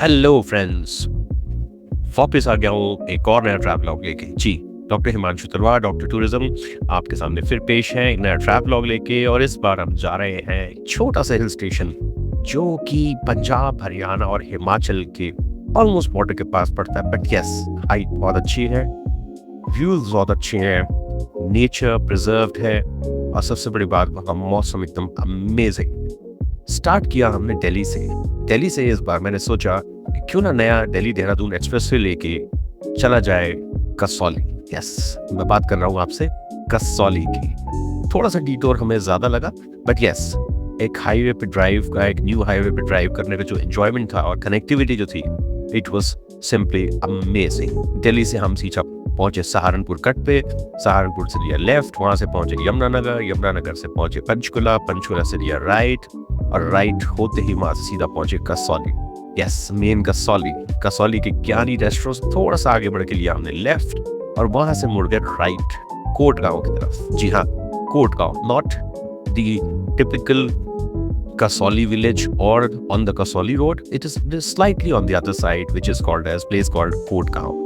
Hello friends. वापस आ गया हूँ एक और नया ट्रैवलॉग लेके। जी, डॉक्टर हिमांशु तलवार, डॉक्टर टूरिज्म आपके सामने फिर पेश है एक नया ट्रैवलॉग लेके। और इस बार हम जा रहे हैं एक छोटा सा हिल स्टेशन जो कि पंजाब, हरियाणा और हिमाचल के ऑलमोस्ट बॉर्डर के पास पड़ता है। बट यस, हाइट बहुत अच्छी है, व्यूज बहुत अच्छे हैं, नेचर प्रिजर्व्ड है और सबसे बड़ी बात वहाँ का मौसम एकदम अमेजिंग। स्टार्ट किया हमने दिल्ली से। दिल्ली से इस बार मैंने सोचा कि क्यों ना नया दिल्ली देहरादून एक्सप्रेसवे लेके चला जाए कसौली। यस, मैं बात कर रहा हूँ आपसे कसौली की। थोड़ा सा डिटोर हमें ज़्यादा लगा, बट यस, एक हाईवे पे ड्राइव का, एक न्यू हाईवे पे ड्राइव करने का जो एंजॉयमेंट था और कनेक्टिविटी जो थी, it was simply amazing. Delhi से हम सीधा पहुंचे सहारनपुर कट पे, सहारनपुर से लिया लेफ्ट, वहां से पहुंचे यमुनानगर, यमुनानगर से पहुंचे पंचकुला, पंचकुला से लिया राइट और राइट होते ही वहां से सीधा पहुंचे कसौली। Yes, main Kasauli. कसौली के ज्ञानी रेस्टोरेंट से थोड़ा सा आगे बढ़ के लिया हमने लेफ्ट और वहां से मुड़ गए राइट कोट गांव की तरफ। जी हाँ, कोट गांव, not the typical Kasauli village or on the Kasauli road. It is slightly on the other side, which is called as place called Kotgaon.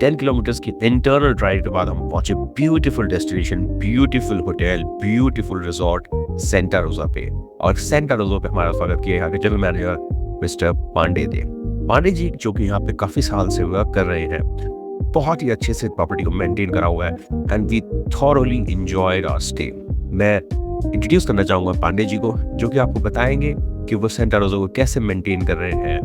10 kilometers की internal drive के बाद हम पहुंचे beautiful destination, beautiful hotel, beautiful resort Santa रोजा पे। और Santa रोजा पे हमारा स्वागत किया यहाँ के जनरल मैनेजर मिस्टर पांडे थे। पांडे जी जो कि यहाँ पे काफी साल से वर्क कर रहे हैं, बहुत ही अच्छे से प्रॉपर्टी को मेंटेन करा हुआ है and we thoroughly enjoyed our stay. मैं इंट्रोड्यूस करना चाहूँगा पांडे जी को, जो कि आपको बताएंगे कि वो सेंटा रोजा को कैसे मेंटेन कर रहे हैं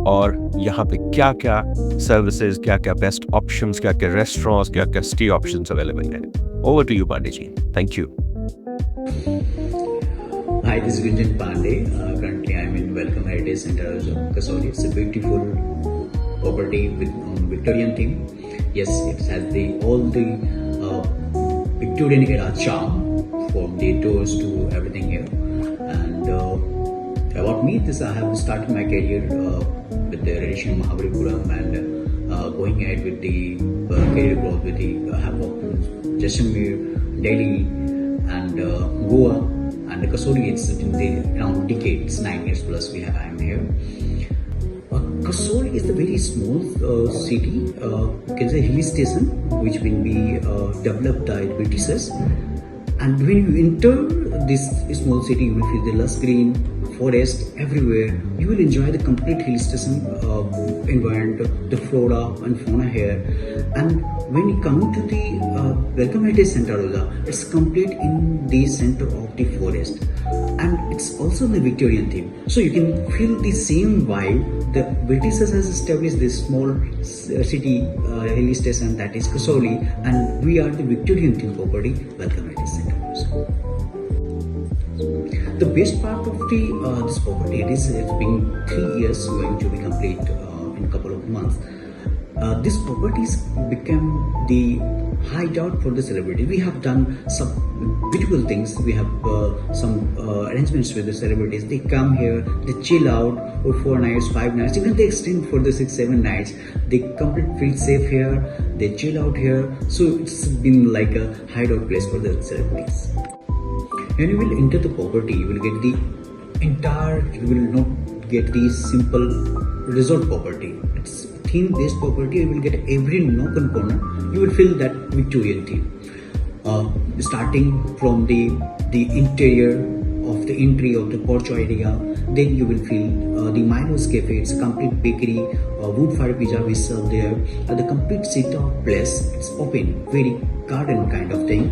और यहाँ पे क्या क्या सर्विसेज, क्या क्या बेस्ट ऑप्शंस, क्या क्या रेस्टोरेंट्स, क्या क्या स्टे ऑप्शंस अवेलेबल हैं। Over to you Pandey ji, thank you. Hi, this is Gunjan Pandey. Currently, I'm in Welcome Heritage Center, Kasauli. It's a beautiful property with Victorian theme. Yes, it has all the Victorian era charm from the doors to everything here. And about me, I have started my career with the Reddition Mahabalipuram and going ahead with the career growth with the I have worked in Jaisalmer, Delhi, and Goa. And Kasauli, it's in the around decades, 9 years plus I'm here. Kasauli is a very small city. It's a hill station which will be developed by Britishers. And when you enter this small city, you will feel the lush green forest everywhere. You will enjoy the complete hill station environment, the flora and fauna here. And when you come to the Welcome Heritage Center, it's complete in the center of the forest, and it's also the Victorian theme. So you can feel the same vibe. The Britishers has established this small city hill station that is Kasauli, and we are the Victorian theme property Welcome Heritage Center. The best part of this property is it's been 3 years going to be complete in a couple of months. This property has become the hideout for the celebrity. We have done some beautiful things. We have some arrangements with the celebrities. They come here, they chill out for 4 nights, 5 nights, even they extend for the 6, 7 nights. They complete feel safe here. They chill out here. So it's been like a hideout place for the celebrities. When you will enter the property, you will get the entire, you will not get the simple resort property. It's theme based property. You will get every nook and corner. You will feel that Victorian theme. Starting from the interior of the entry of the porch area, then you will feel the Milo's Cafe. It's a complete bakery, wood fire pizza we serve there. The complete sit-out place. It's open, very garden kind of thing.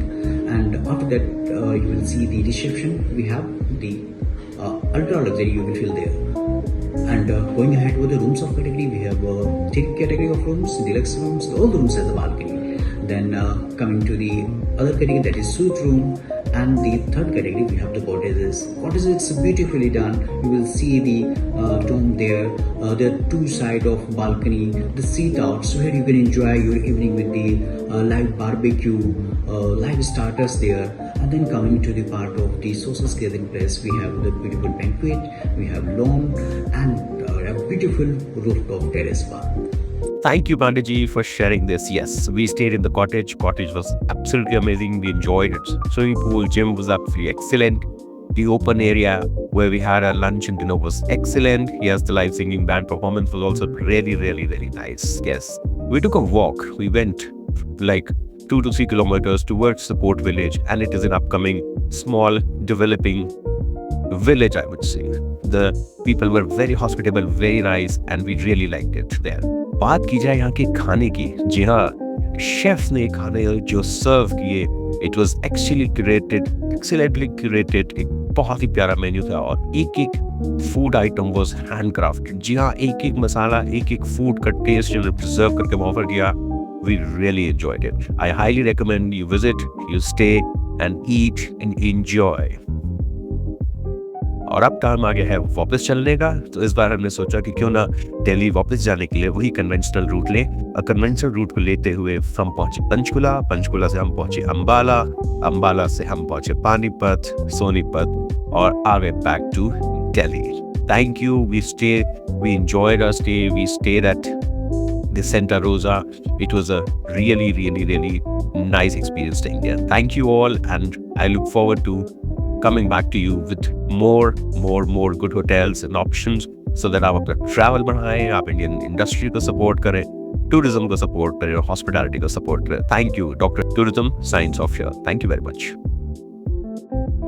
And after that, you will see the reception. We have the ultra luxury. You will feel there. And going ahead with the rooms of category, we have 3 category of rooms, deluxe rooms. All the rooms has a balcony. Then coming to the other category, that is suite room. And the third category, we have the cottages. Cottages, it's beautifully done. You will see the dome there. There are 2 sides of balcony. The seat outs where you can enjoy your evening with the live barbecue, live starters there. And then coming to the part of the social gathering place, we have the beautiful banquet. We have lawn and a beautiful rooftop terrace bar. Thank you, Pandey ji, for sharing this. Yes, we stayed in the cottage. Cottage was absolutely amazing. We enjoyed it. Swimming pool, gym was absolutely excellent. The open area where we had our lunch and dinner was excellent. Yes, the live singing band performance was also really, really, really nice. Yes, we took a walk. We went like 2 to 3 kilometers towards the Port Village, and it is an upcoming small developing village, I would say. The people were very hospitable, very nice, and we really liked it there. बात की जाए यहाँ के खाने की, जी हाँ, chef ने खाने जो सर्व किए, it was actually curated, excellently curated, एक बहुत ही प्यारा मेन्यू था और एक एक food item was hand crafted. जी हाँ, एक एक मसाला, एक एक फूड का टेस्ट जो प्रिजर्व करके ऑफर किया, we really enjoyed it. I highly recommend you visit, you stay and eat and enjoy. और अब टाइम आ गया है वापस चलने का, तो इस बार हमने सोचा कि क्यों ना दिल्ली वापस जाने के लिए वही कन्वेंशनल रूट लें। कन्वेंशनल रूट को लेते हुए हम पहुंचे पंचकुला, पंचकुला से हम पहुंचे अंबाला, अंबाला से हम पहुंचे पानीपत, सोनीपत और आगे back to Delhi. Thank you. We enjoyed our stay. We stayed at the Santa Rosa. It was a really, really, really nice experience staying there. Thank you all, and I look forward to coming back to you with more good hotels and options so that आप अपना travel बढ़ाएं, आप Indian industry को support करें, tourism को support करें और hospitality को support करें. Thank you, Dr. Tourism, signs off here. Thank you very much.